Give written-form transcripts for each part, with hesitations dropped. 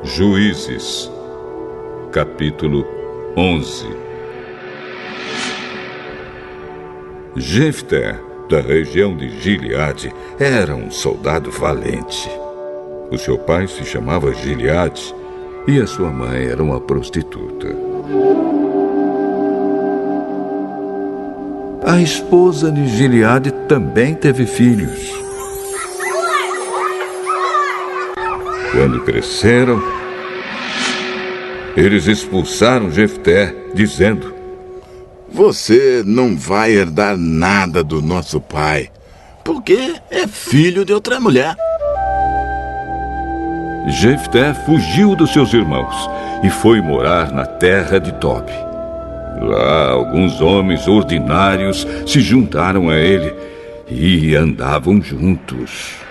Juízes, capítulo 11. Jefté, da região de Gileade, era um soldado valente. O seu pai se chamava Gileade e a sua mãe era uma prostituta. A esposa de Gileade também teve filhos. Quando cresceram, eles expulsaram Jefté, dizendo: "Você não vai herdar nada do nosso pai, porque é filho de outra mulher." Jefté fugiu dos seus irmãos e foi morar na terra de Tob. Lá, alguns homens ordinários se juntaram a ele e andavam juntos.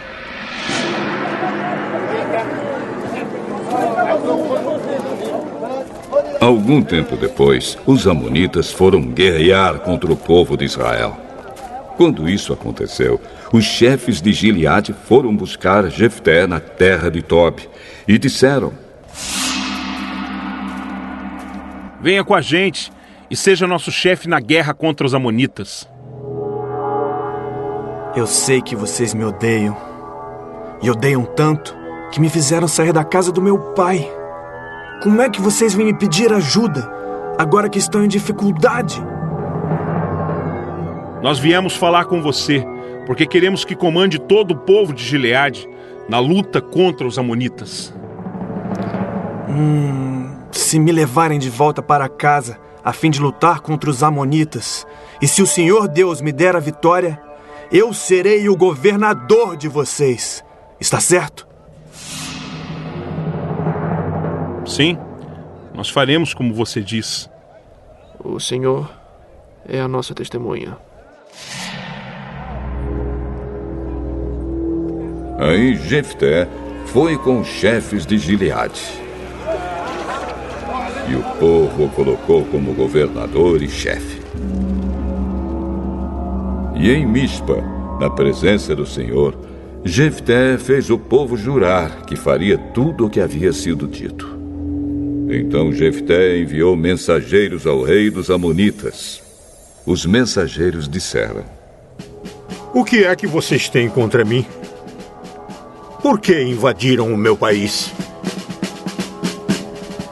Algum tempo depois, os amonitas foram guerrear contra o povo de Israel. Quando isso aconteceu, os chefes de Gileade foram buscar Jefté na terra de Tob e disseram: "Venha com a gente e seja nosso chefe na guerra contra os amonitas." Eu sei que vocês me odeiam. E odeiam tanto que me fizeram sair da casa do meu pai. Como é que vocês vêm me pedir ajuda, agora que estão em dificuldade? Nós viemos falar com você, porque queremos que comande todo o povo de Gileade na luta contra os amonitas. Se me levarem de volta para casa, a fim de lutar contra os amonitas, e se o Senhor Deus me der a vitória, eu serei o governador de vocês. Está certo? Sim, nós faremos como você diz. O Senhor é a nossa testemunha. Aí Jefté foi com os chefes de Gileade. E o povo o colocou como governador e chefe. E em Mispa, na presença do Senhor, Jefté fez o povo jurar que faria tudo o que havia sido dito. Então Jefté enviou mensageiros ao rei dos amonitas. Os mensageiros disseram: "O que é que vocês têm contra mim? Por que invadiram o meu país?"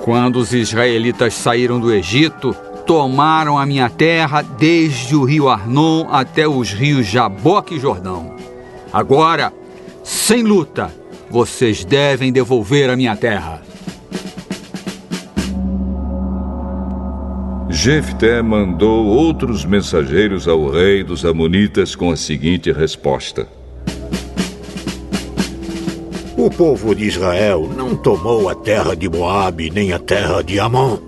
"Quando os israelitas saíram do Egito, tomaram a minha terra desde o rio Arnon até os rios Jaboque e Jordão. Agora, sem luta, vocês devem devolver a minha terra." Jefté mandou outros mensageiros ao rei dos amonitas com a seguinte resposta: "O povo de Israel não tomou a terra de Moabe nem a terra de Amon.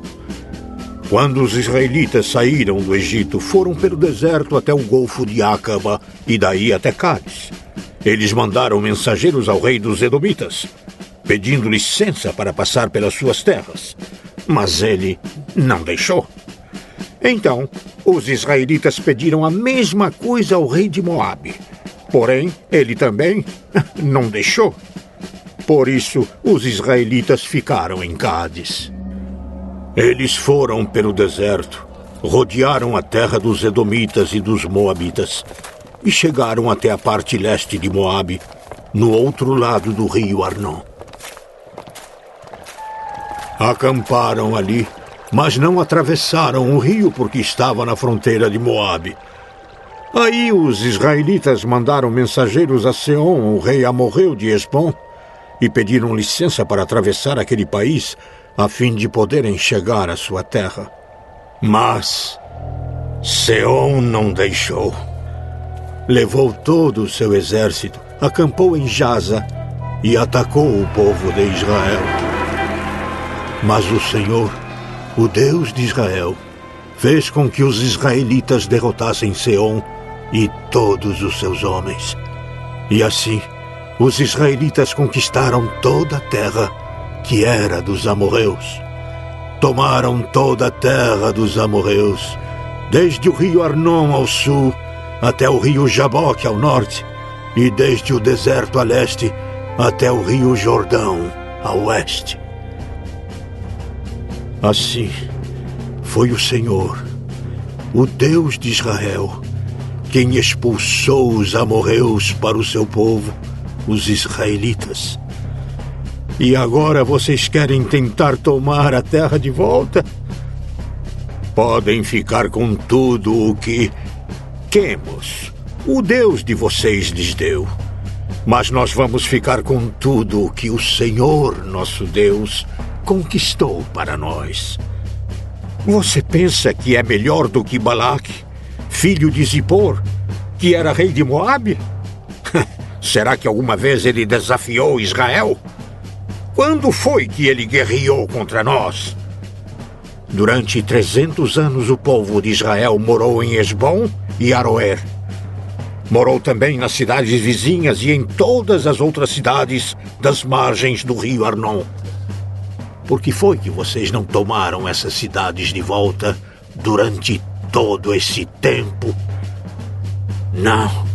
Quando os israelitas saíram do Egito, foram pelo deserto até o Golfo de Acaba e daí até Cádiz. Eles mandaram mensageiros ao rei dos Edomitas, pedindo licença para passar pelas suas terras, mas ele não deixou. Então, os israelitas pediram a mesma coisa ao rei de Moabe, porém, ele também não deixou. Por isso, os israelitas ficaram em Cádiz. Eles foram pelo deserto, rodearam a terra dos Edomitas e dos Moabitas e chegaram até a parte leste de Moabe, no outro lado do rio Arnon. Acamparam ali, mas não atravessaram o rio porque estava na fronteira de Moabe. Aí os israelitas mandaram mensageiros a Seom, o rei amorreu de Hesbom, e pediram licença para atravessar aquele país a fim de poderem chegar à sua terra. Mas Seom não deixou. Levou todo o seu exército, acampou em Jaza e atacou o povo de Israel. Mas o Senhor, o Deus de Israel, fez com que os israelitas derrotassem Seom e todos os seus homens. E assim, os israelitas conquistaram toda a terra que era dos amorreus. Tomaram toda a terra dos amorreus, desde o rio Arnon ao sul até o rio Jaboque ao norte, e desde o deserto a leste até o rio Jordão a oeste. Assim, foi o Senhor, o Deus de Israel, quem expulsou os amorreus para o seu povo, os israelitas. E agora vocês querem tentar tomar a terra de volta? Podem ficar com tudo o que Quemos, o Deus de vocês, lhes deu. Mas nós vamos ficar com tudo o que o Senhor, nosso Deus, conquistou para nós. Você pensa que é melhor do que Balaque, filho de Zippor, que era rei de Moabe? Será que alguma vez ele desafiou Israel? Quando foi que ele guerreou contra nós? Durante 300 anos o povo de Israel morou em Esbom e Aroer. Morou também nas cidades vizinhas e em todas as outras cidades das margens do rio Arnon. Por que foi que vocês não tomaram essas cidades de volta durante todo esse tempo? Não.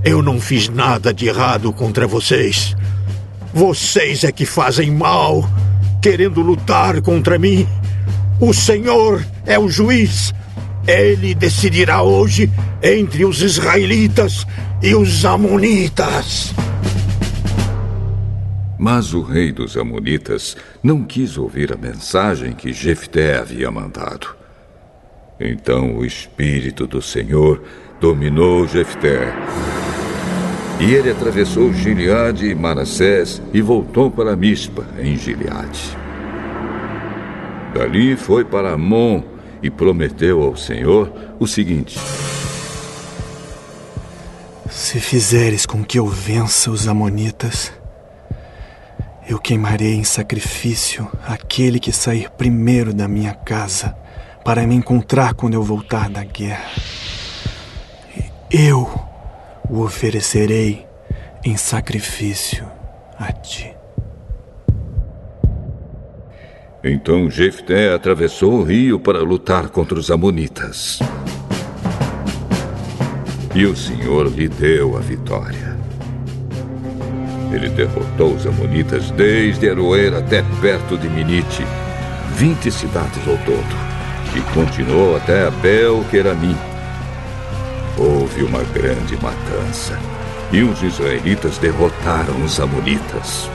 Eu não fiz nada de errado contra vocês. Vocês é que fazem mal, querendo lutar contra mim. O Senhor é o juiz. Ele decidirá hoje entre os israelitas e os amonitas. Mas o rei dos amonitas não quis ouvir a mensagem que Jefté havia mandado. Então o Espírito do Senhor dominou Jefté. E ele atravessou Gileade e Manassés e voltou para Mispa, em Gileade. Dali foi para Amon e prometeu ao Senhor o seguinte: se fizeres com que eu vença os amonitas, eu queimarei em sacrifício aquele que sair primeiro da minha casa para me encontrar quando eu voltar da guerra. Eu o oferecerei em sacrifício a ti. Então Jefté atravessou o rio para lutar contra os amonitas. E o Senhor lhe deu a vitória. Ele derrotou os amonitas desde Aroer até perto de Minite, 20 cidades ao todo, e continuou até Abel-Queramim. Houve uma grande matança, e os israelitas derrotaram os amonitas.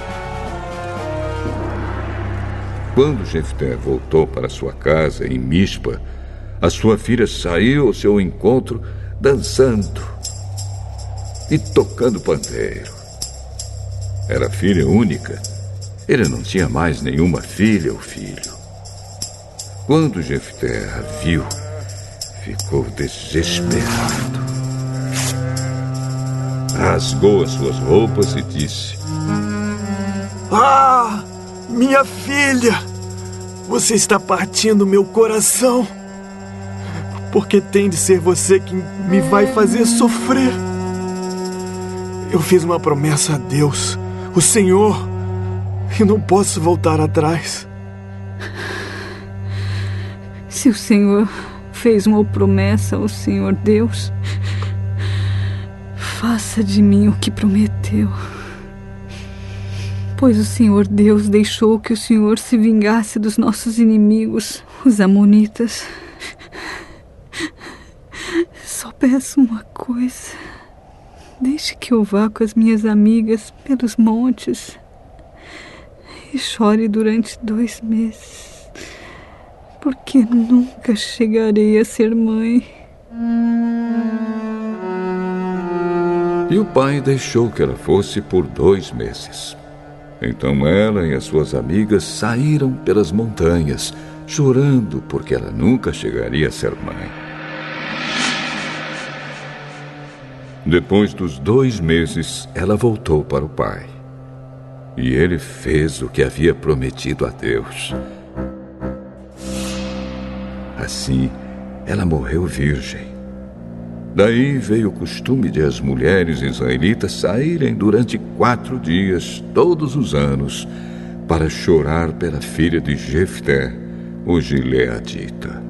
Quando Jefté voltou para sua casa em Mispa, a sua filha saiu ao seu encontro dançando e tocando pandeiro. Era filha única. Ele não tinha mais nenhuma filha ou filho. Quando Jefté a viu, ficou desesperado. Rasgou as suas roupas e disse: Ah, minha filha! Você está partindo meu coração. Porque tem de ser você que me vai fazer sofrer. Eu fiz uma promessa a Deus, o Senhor, e não posso voltar atrás. Se o Senhor fez uma promessa ao Senhor Deus, faça de mim o que prometeu. Pois o Senhor Deus deixou que o Senhor se vingasse dos nossos inimigos, os amonitas. Só peço uma coisa: deixe que eu vá com as minhas amigas pelos montes e chore durante 2 meses, porque nunca chegarei a ser mãe. E o pai deixou que ela fosse por 2 meses. Então ela e as suas amigas saíram pelas montanhas, chorando porque ela nunca chegaria a ser mãe. Depois dos 2 meses, ela voltou para o pai. E ele fez o que havia prometido a Deus. Assim, ela morreu virgem. Daí veio o costume de as mulheres israelitas saírem durante 4 dias, todos os anos, para chorar pela filha de Jefté, o gileadita.